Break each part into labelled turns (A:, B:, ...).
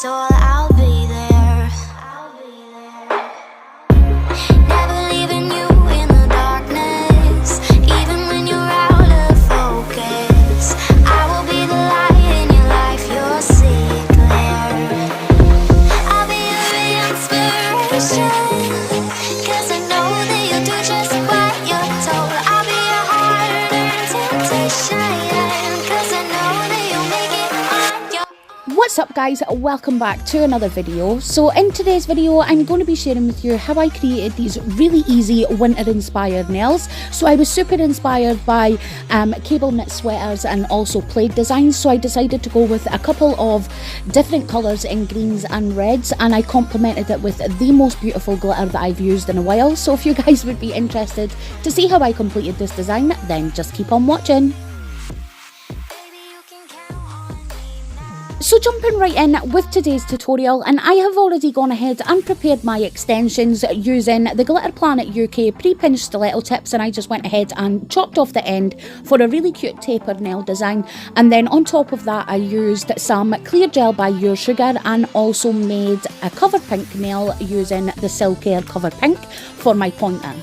A: so I'll be there. Never leaving you in the darkness, even when you're out of focus. I will be the light in your life, you'll see it clear. I'll be your inspiration, 'cause I know that you'll do just what you're told. I'll be your hard-earned temptation, 'cause I know that you'll make it on your own.
B: What's up guys, welcome back to another video. So in today's video I'm going to be sharing with you how I created these really easy winter inspired nails. So I was super inspired by cable knit sweaters and also plaid designs, so I decided to go with a couple of different colours in greens and reds, and I complemented it with the most beautiful glitter that I've used in a while. So if you guys would be interested to see how I completed this design, then just keep on watching. So jumping right in with today's tutorial, and I have already gone ahead and prepared my extensions using the Glitter Planet UK pre-pinched stiletto tips, and I just went ahead and chopped off the end for a really cute tapered nail design. And then on top of that I used some clear gel by Your Sugar and also made a cover pink nail using the Silcare cover pink for my pointer.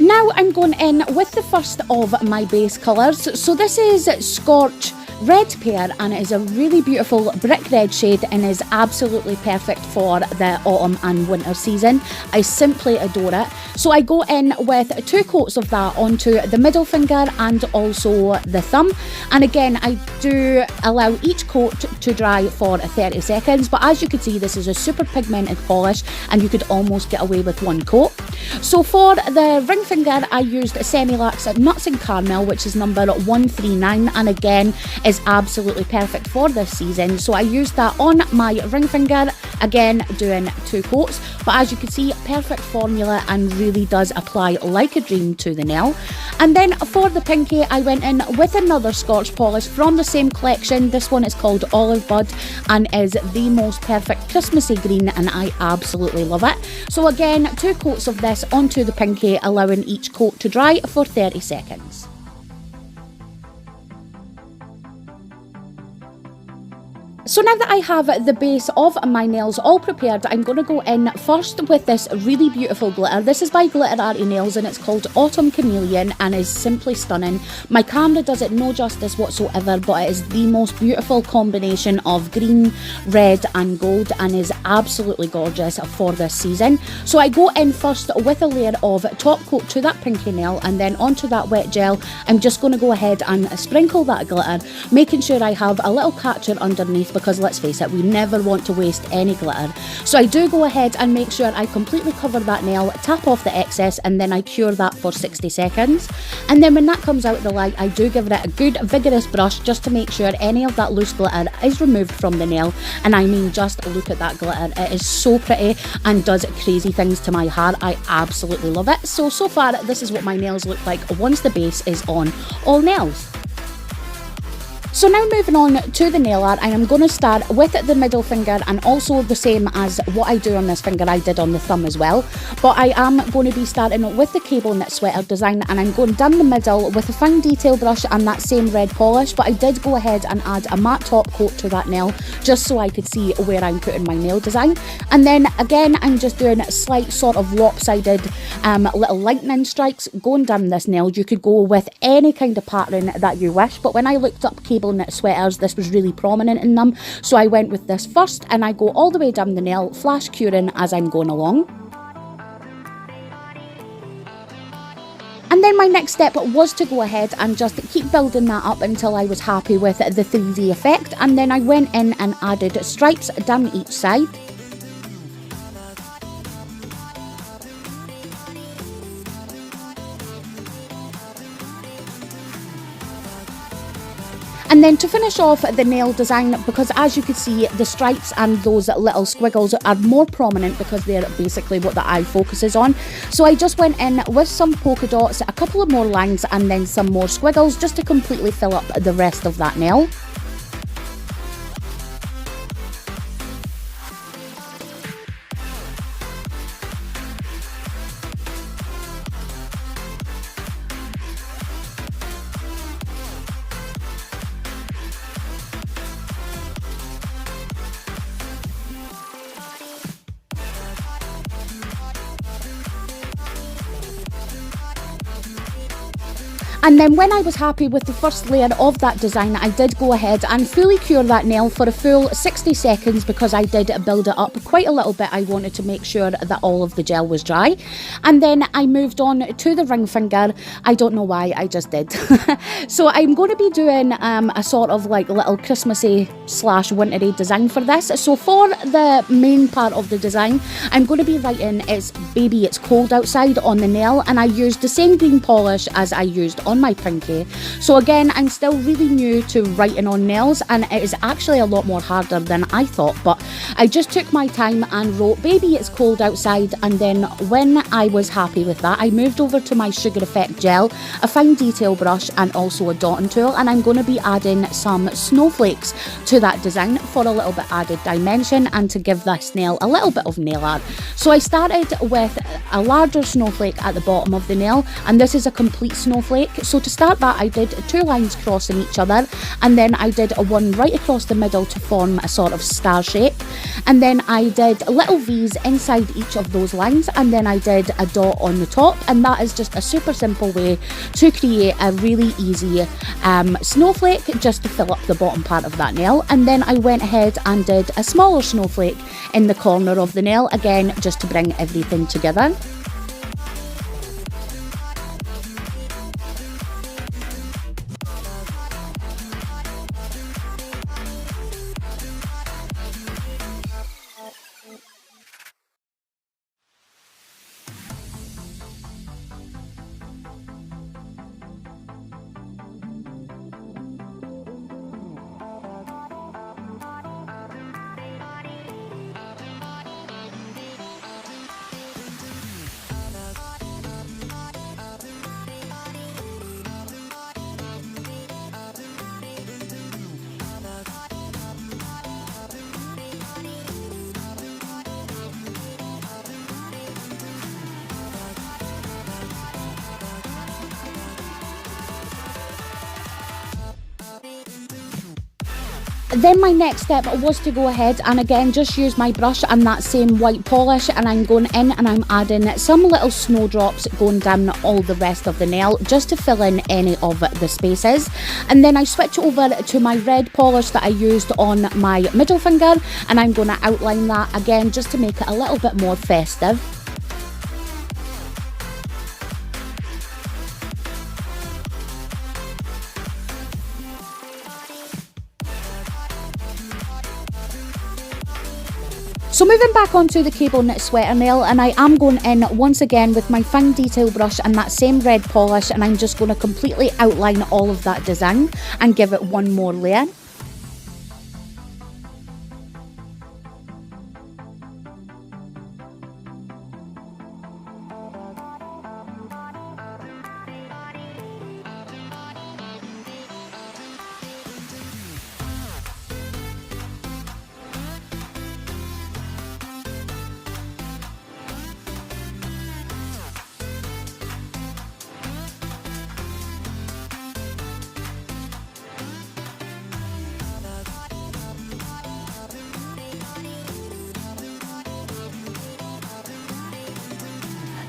B: Now I'm going in with the first of my base colours. So this is Scorch Red Pear, and it is a really beautiful brick red shade and is absolutely perfect for the autumn and winter season. I simply adore it. So I go in with 2 coats of that onto the middle finger and also the thumb, and again I do allow each coat to dry for 30 seconds, but as you can see this is a super pigmented polish and you could almost get away with 1 coat. So for the ring finger I used Semilac's Nuts and Caramel, which is number 139, and again is absolutely perfect for this season. So I used that on my ring finger, again doing 2 coats, but as you can see perfect formula and really does apply like a dream to the nail. And then for the pinky I went in with another Scorch polish from the same collection. This one is called Olive Bud and is the most perfect Christmassy green, and I absolutely love it. So again 2 coats of this onto the pinky, allowing each coat to dry for 30 seconds. So now that I have the base of my nails all prepared, I'm going to go in first with this really beautiful glitter. This is by GlitterArty Nails and it's called Autumn Chameleon and is simply stunning. My camera does it no justice whatsoever, but it is the most beautiful combination of green, red and gold and is absolutely gorgeous for this season. So I go in first with a layer of top coat to that pinky nail, and then onto that wet gel I'm just going to go ahead and sprinkle that glitter, making sure I have a little catcher underneath, because let's face it, we never want to waste any glitter. So I do go ahead and make sure I completely cover that nail, tap off the excess, and then I cure that for 60 seconds. And then when that comes out of the light, I do give it a good vigorous brush just to make sure any of that loose glitter is removed from the nail. And I mean, just look at that glitter. It is so pretty and does crazy things to my hair. I absolutely love it. So far this is what my nails look like once the base is on all nails. So now moving on to the nail art, and I'm going to start with the middle finger, and also the same as what I do on this finger I did on the thumb as well. But I am going to be starting with the cable knit sweater design, and I'm going down the middle with a fine detail brush and that same red polish, but I did go ahead and add a matte top coat to that nail just so I could see where I'm putting my nail design. And then again I'm just doing slight sort of lopsided little lightning strikes going down this nail. You could go with any kind of pattern that you wish, but when I looked up cable knit sweaters this was really prominent in them, so I went with this first, and I go all the way down the nail, flash curing as I'm going along. And then my next step was to go ahead and just keep building that up until I was happy with the 3D effect, and then I went in and added stripes down each side. And then to finish off the nail design, because as you can see the stripes and those little squiggles are more prominent because they're basically what the eye focuses on, so I just went in with some polka dots, a couple of more lines and then some more squiggles just to completely fill up the rest of that nail. And then when I was happy with the first layer of that design, I did go ahead and fully cure that nail for a full 60 seconds because I did build it up quite a little bit. I wanted to make sure that all of the gel was dry. And then I moved on to the ring finger. I don't know why, I just did. So I'm going to be doing a sort of like little Christmassy / wintry design for this. So for the main part of the design, I'm going to be writing "It's baby, it's cold outside" on the nail, and I used the same green polish as I used on my pinky. So again, I'm still really new to writing on nails, and it is actually a lot more harder than I thought, but I just took my time and wrote "Baby, it's cold outside," and then when I was happy with that, I moved over to my Sugar Effect gel, a fine detail brush, and also a dotting tool, and I'm going to be adding some snowflakes to that design for a little bit added dimension and to give this nail a little bit of nail art. So I started with a larger snowflake at the bottom of the nail, and this is a complete snowflake. So to start that, I did 2 lines crossing each other, and then I did one right across the middle to form a sort of star shape, and then I did little V's inside each of those lines, and then I did a dot on the top, and that is just a super simple way to create a really easy snowflake just to fill up the bottom part of that nail. And then I went ahead and did a smaller snowflake in the corner of the nail, again just to bring everything together. Then my next step was to go ahead and again just use my brush and that same white polish, and I'm going in and I'm adding some little snowdrops going down all the rest of the nail just to fill in any of the spaces. And then I switch over to my red polish that I used on my middle finger, and I'm going to outline that again just to make it a little bit more festive. So moving back onto the cable knit sweater nail, and I am going in once again with my fine detail brush and that same red polish, and I'm just going to completely outline all of that design and give it one more layer.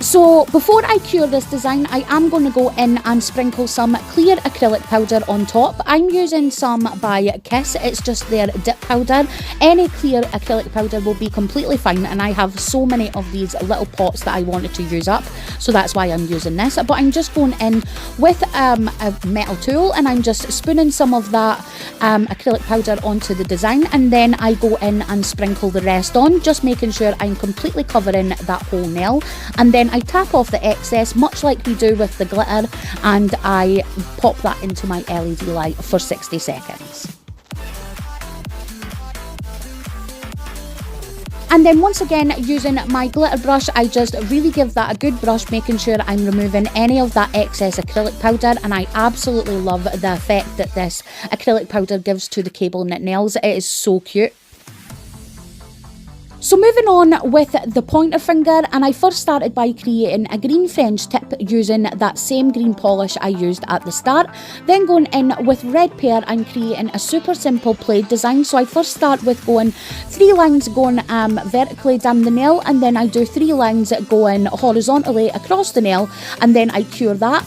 B: So before I cure this design, I am going to go in and sprinkle some clear acrylic powder on top. I'm using some by Kiss, it's just their dip powder. Any clear acrylic powder will be completely fine, and I have so many of these little pots that I wanted to use up, so that's why I'm using this. But I'm just going in with a metal tool, and I'm just spooning some of that acrylic powder onto the design, and then I go in and sprinkle the rest on, just making sure I'm completely covering that whole nail. And then I tap off the excess, much like we do with the glitter, and I pop that into my LED light for 60 seconds. And then once again, using my glitter brush, I just really give that a good brush, making sure I'm removing any of that excess acrylic powder, and I absolutely love the effect that this acrylic powder gives to the cable knit nails. It is so cute. So moving on with the pointer finger, and I first started by creating a green French tip using that same green polish I used at the start. Then going in with red Pear, I'm creating a super simple plaid design. So I first start with going 3 lines going vertically down the nail, and then I do 3 lines going horizontally across the nail, and then I cure that.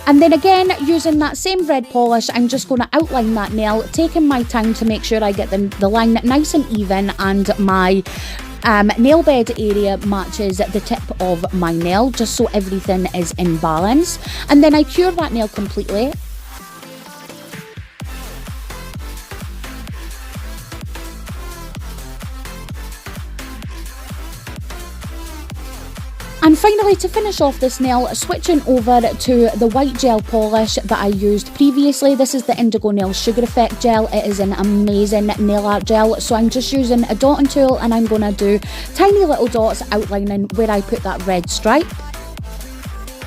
B: And then again, using that same red polish, I'm just going to outline that nail, taking my time to make sure I get the line nice and even and my nail bed area matches the tip of my nail, just so everything is in balance. And then I cure that nail completely. And finally, to finish off this nail, switching over to the white gel polish that I used previously. This is the Indigo Nail Sugar Effect gel. It is an amazing nail art gel. So I'm just using a dotting tool and I'm going to do tiny little dots outlining where I put that red stripe.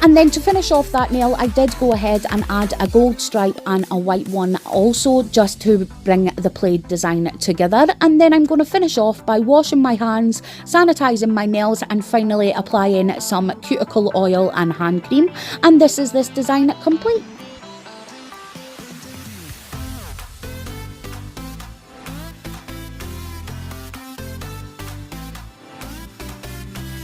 B: And then to finish off that nail, I did go ahead and add a gold stripe and a white one also, just to bring the plaid design together. And then I'm going to finish off by washing my hands, sanitising my nails, and finally applying some cuticle oil and hand cream. And this is this design complete.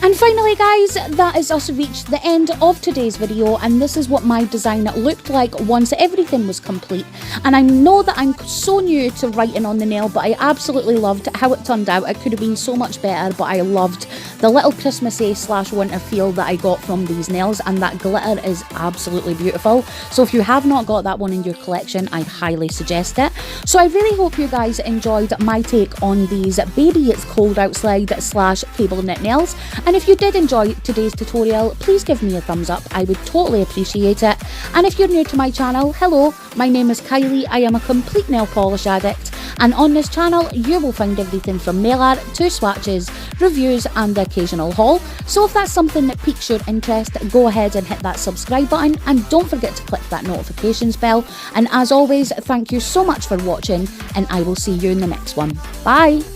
B: And finally guys, that is us reached the end of today's video, and this is what my design looked like once everything was complete. And I know that I'm so new to writing on the nail, but I absolutely loved how it turned out. It could have been so much better, but I loved the little Christmassy / winter feel that I got from these nails, and that glitter is absolutely beautiful. So if you have not got that one in your collection, I highly suggest it. So I really hope you guys enjoyed my take on these Baby It's Cold Outside / cable knit nails. And if you did enjoy today's tutorial, please give me a thumbs up. I would totally appreciate it. And if you're new to my channel, hello, my name is Kylie. I am a complete nail polish addict, and on this channel you will find everything from nail art to swatches, reviews and the occasional haul. So if that's something that piques your interest, go ahead and hit that subscribe button, and don't forget to click that notifications bell. And as always, thank you so much for watching, and I will see you in the next one. Bye!